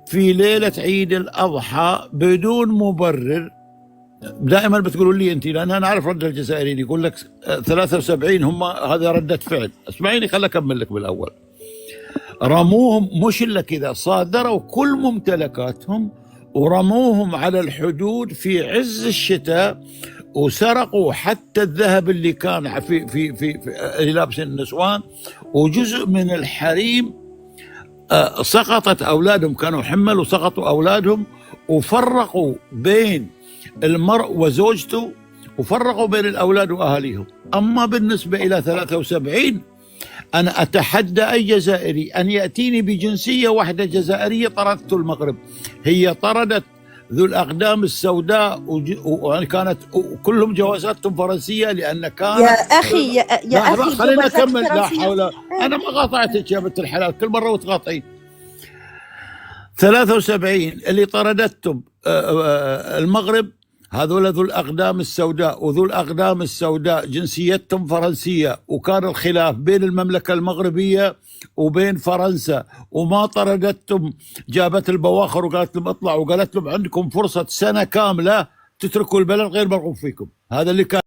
في ليلة عيد الأضحى بدون مبرر. دائما بتقولوا لي أنت، لأن أنا أعرف رد الجزائريين، يقول لك 73 هم، هذا ردة فعل. اسمعيني خليني أكمل لك بالأول. رموهم، مش إلا كذا، صادروا كل ممتلكاتهم ورموهم على الحدود في عز الشتاء، وسرقوا حتى الذهب اللي كان في اللي لابس النسوان، وجزء من الحريم سقطت أولادهم، كانوا حمل وسقطوا أولادهم، وفرقوا بين المرء وزوجته، وفرقوا بين الأولاد وأهاليهم. أما بالنسبة إلى 73، أنا أتحدى أي جزائري أن يأتيني بجنسية واحدة جزائرية طردت المغرب. هي طردت ذو الأقدام السوداء، ويعني كانت كلهم جوازاتهم فرنسية، لأن كانت يا أخي يا أخي خلينا أكمل. لا حول، أنا ما قاطعتك يا بنت الحلال، كل مرة وتقاطعين. 73 اللي طردتهم المغرب، هذول ذو الأقدام السوداء، وذو الأقدام السوداء جنسيتهم فرنسية، وكان الخلاف بين المملكة المغربية وبين فرنسا، وما طردتهم، جابت البواخر وقالت لهم اطلعوا، وقالت لهم عندكم فرصة سنة كاملة تتركوا البلد غير مرغوب فيكم. هذا اللي كان